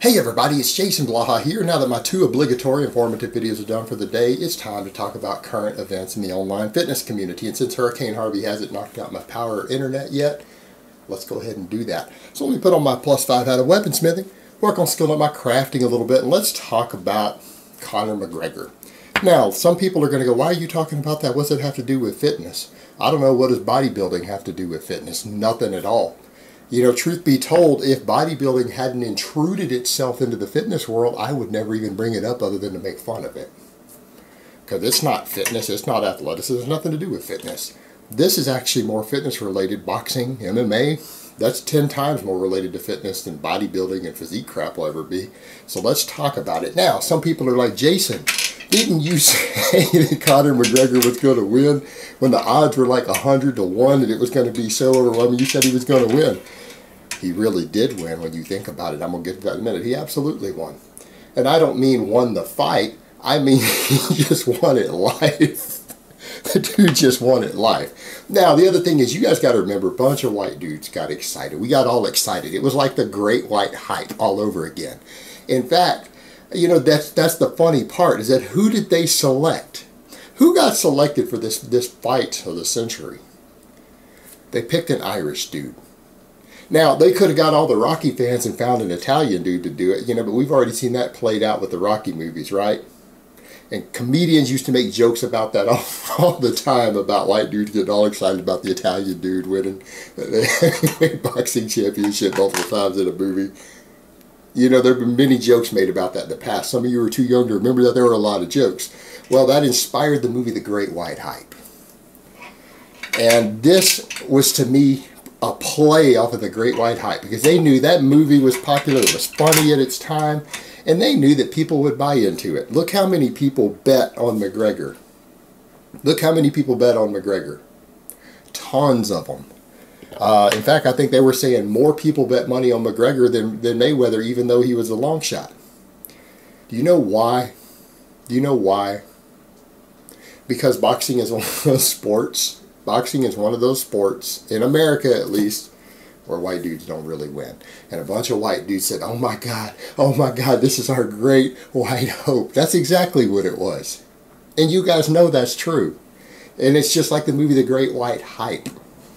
Hey everybody, it's Jason Blaha here. Now that my two obligatory informative videos are done for the day, it's time to talk about current events in the online fitness community. And since Hurricane Harvey hasn't knocked out my power or internet yet, let's go ahead and do that. So let me put on my +5 hat of weaponsmithing, work on skilling up my crafting a little bit, and let's talk about Conor McGregor. Now, some people are going to go, why are you talking about that? What does it have to do with fitness? I don't know, what does bodybuilding have to do with fitness? Nothing at all. You know, truth be told, if bodybuilding hadn't intruded itself into the fitness world, I would never even bring it up other than to make fun of it. Because it's not fitness, it's not athleticism, it's nothing to do with fitness. This is actually more fitness related. Boxing, MMA, that's 10 times more related to fitness than bodybuilding and physique crap will ever be. So let's talk about it. Now, some people are like, Jason, didn't you say that Conor McGregor was going to win when the odds were like 100 to 1 and it was going to be so overwhelming? You said he was going to win. He really did win when you think about it. I'm going to get to that in a minute. He absolutely won. And I don't mean won the fight. I mean he just won it live. The dude just won it live. Now, the other thing is, you guys got to remember, a bunch of white dudes got excited. We got all excited. It was like the great white hype all over again. In fact, you know, that's the funny part, is that who did they select? Who got selected for this fight of the century? They picked an Irish dude. Now, they could have got all the Rocky fans and found an Italian dude to do it, you know, but we've already seen that played out with the Rocky movies, right? And comedians used to make jokes about that all the time, about white dudes getting all excited about the Italian dude winning the boxing championship multiple times in a movie. You know, there have been many jokes made about that in the past. Some of you are too young to remember that there were a lot of jokes. Well, that inspired the movie The Great White Hype. And this was, to me, a play off of The Great White Hype, because they knew that movie was popular, it was funny at its time, and they knew that people would buy into it. Look how many people bet on McGregor. Look how many people bet on McGregor. Tons of them. In fact, I think they were saying more people bet money on McGregor than Mayweather, even though he was a long shot. Do you know why? Do you know why? Because boxing is one of those sports. Boxing is one of those sports, in America at least, where white dudes don't really win. And a bunch of white dudes said, oh my God, this is our great white hope. That's exactly what it was. And you guys know that's true. And it's just like the movie The Great White Hype,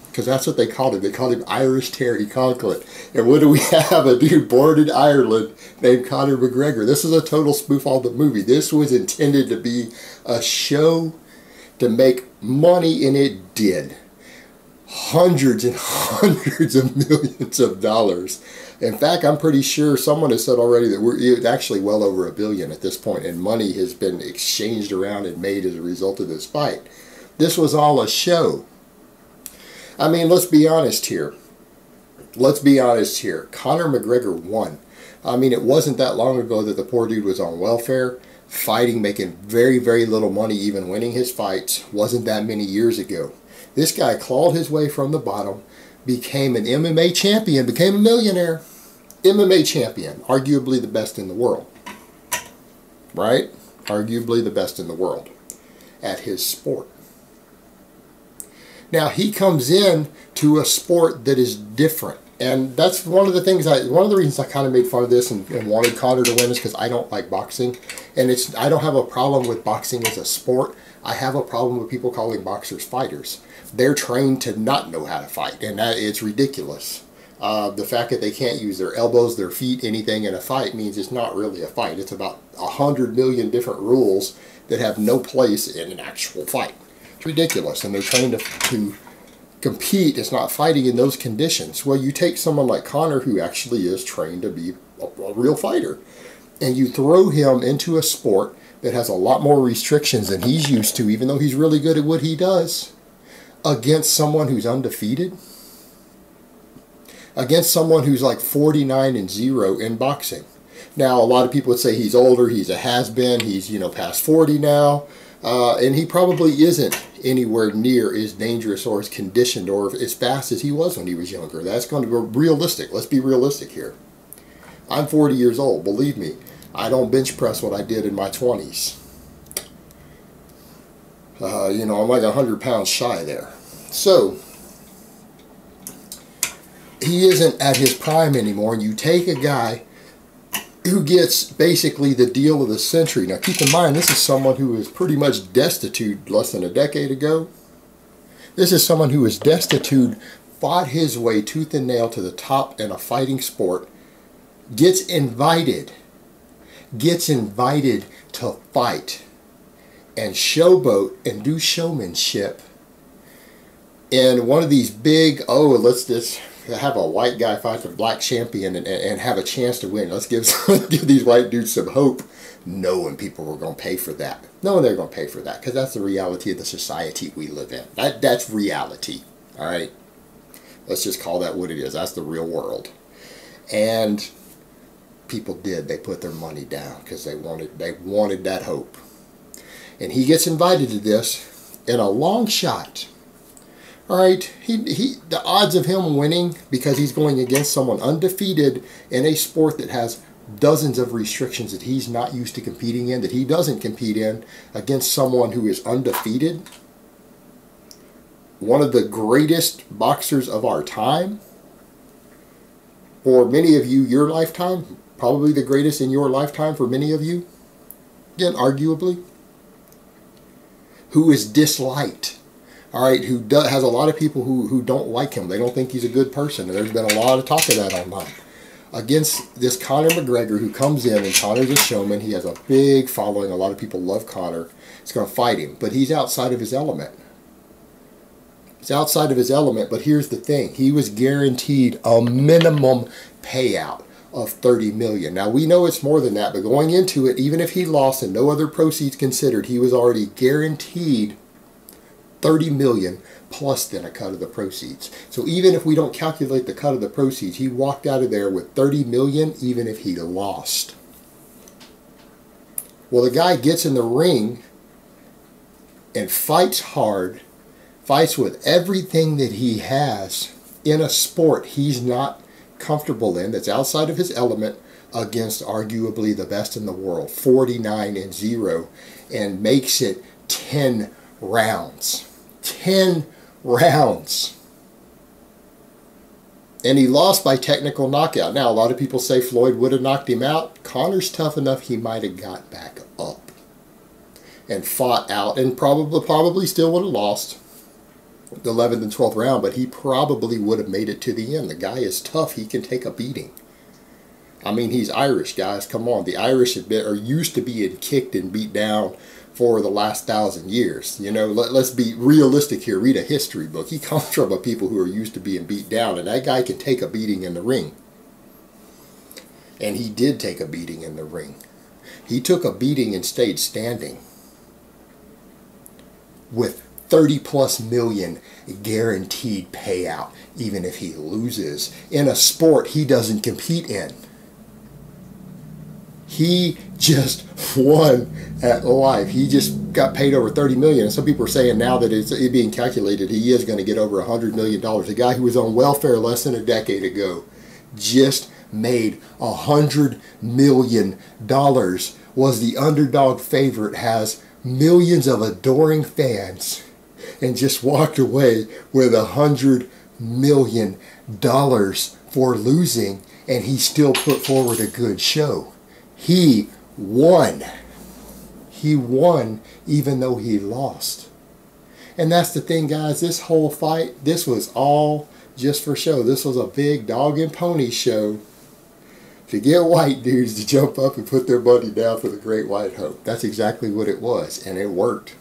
because that's what they called him. They called him Irish Terry Conklin. And what do we have? A dude born in Ireland named Conor McGregor. This is a total spoof on the movie. This was intended to be a show to make money, and it did. Hundreds and hundreds of millions of dollars. In fact, I'm pretty sure someone has said already that it's actually well over $1 billion at this point, and money has been exchanged around and made as a result of this fight. This was all a show. I mean, let's be honest here. Let's be honest here. Conor McGregor won. I mean, it wasn't that long ago that the poor dude was on welfare, fighting, making very, very little money, even winning his fights. Wasn't that many years ago. This guy clawed his way from the bottom, became an MMA champion, became a millionaire. MMA champion, arguably the best in the world. Right? Arguably the best in the world at his sport. Now, he comes in to a sport that is different. And that's one of the things, one of the reasons I kind of made fun of this and wanted Conor to win is because I don't like boxing. And I don't have a problem with boxing as a sport. I have a problem with people calling boxers fighters. They're trained to not know how to fight, and it's ridiculous. The fact that they can't use their elbows, their feet, anything in a fight means it's not really a fight. It's about 100 million different rules that have no place in an actual fight. It's ridiculous, and they're trained to compete. It's not fighting in those conditions. Well, you take someone like Conor, who actually is trained to be a real fighter, and you throw him into a sport that has a lot more restrictions than he's used to, even though he's really good at what he does, against someone who's undefeated, against someone who's like 49-0 in boxing. Now, a lot of people would say he's older, he's a has-been, he's, you know, past 40 now, and he probably isn't anywhere near as dangerous or as conditioned or as fast as he was when he was younger. That's going to be realistic. Let's be realistic here. I'm 40 years old. Believe me, I don't bench press what I did in my 20s. You know, I'm like 100 pounds shy there. So, he isn't at his prime anymore. And you take a guy who gets basically the deal of the century. Now keep in mind, this is someone who was pretty much destitute less than a decade ago. This is someone who was destitute, fought his way tooth and nail to the top in a fighting sport, gets invited to fight and showboat and do showmanship in one of these big, oh, let's just have a white guy fight the black champion and have a chance to win. Let's give these white dudes some hope, knowing people were going to pay for that. Knowing they're going to pay for that, because that's the reality of the society we live in. That's reality, all right? Let's just call that what it is. That's the real world. And people did. They put their money down because they wanted that hope. And he gets invited to this in a long shot. All right, the odds of him winning, because he's going against someone undefeated in a sport that has dozens of restrictions that he's not used to competing in, that he doesn't compete in, against someone who is undefeated, one of the greatest boxers of our time, for many of you, your lifetime, probably the greatest in your lifetime for many of you, again, arguably, who is disliked. All right, who has a lot of people who don't like him. They don't think he's a good person. And there's been a lot of talk of that online. Against this Conor McGregor, who comes in, and Conor's a showman. He has a big following. A lot of people love Conor. He's going to fight him. But he's outside of his element. He's outside of his element. But here's the thing. He was guaranteed a minimum payout of $30 million. Now, we know it's more than that. But going into it, even if he lost and no other proceeds considered, he was already guaranteed $30 million plus then a cut of the proceeds. So even if we don't calculate the cut of the proceeds, he walked out of there with $30 million even if he lost. Well, the guy gets in the ring and fights hard, fights with everything that he has in a sport he's not comfortable in, that's outside of his element, against arguably the best in the world, 49-0, and makes it 10 rounds. 10 rounds. And he lost by technical knockout. Now, a lot of people say Floyd would have knocked him out. Conor's tough enough, he might have got back up and fought out, and probably still would have lost the 11th and 12th round, but he probably would have made it to the end. The guy is tough. He can take a beating. I mean, he's Irish, guys. Come on. The Irish are used to being kicked and beat down for the last 1,000 years. You know, let's be realistic here. Read a history book. He comes from a people who are used to being beat down, and that guy can take a beating in the ring. And he did take a beating in the ring. He took a beating and stayed standing with $30+ million guaranteed payout, even if he loses in a sport he doesn't compete in. He just won at life. He just got paid over $30 million. And some people are saying now that it's being calculated, he is going to get over $100 million. A guy who was on welfare less than a decade ago just made $100 million, was the underdog favorite, has millions of adoring fans, and just walked away with $100 million for losing, and he still put forward a good show. He won. He won even though he lost. And that's the thing, guys. This whole fight, this was all just for show. This was a big dog and pony show to get white dudes to jump up and put their money down for the Great White Hope. That's exactly what it was, and it worked.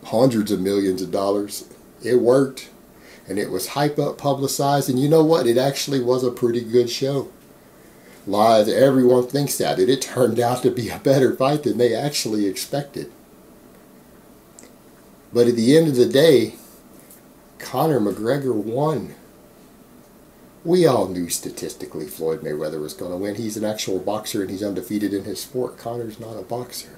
Hundreds of millions of dollars. It worked, and it was hype up, publicized, and you know what? It actually was a pretty good show. Lies, everyone thinks that. It turned out to be a better fight than they actually expected. But at the end of the day, Conor McGregor won. We all knew statistically Floyd Mayweather was going to win. He's an actual boxer and he's undefeated in his sport. Conor's not a boxer.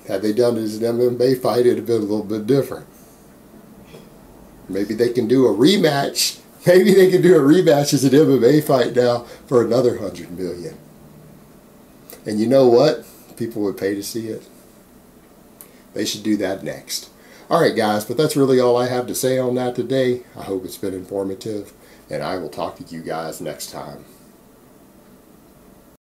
Had they done it as an MMA fight, it'd have been a little bit different. Maybe they can do a rematch. Maybe they can do a rematch as an MMA fight now for another $100 million. And you know what? People would pay to see it. They should do that next. Alright guys, but that's really all I have to say on that today. I hope it's been informative, and I will talk to you guys next time.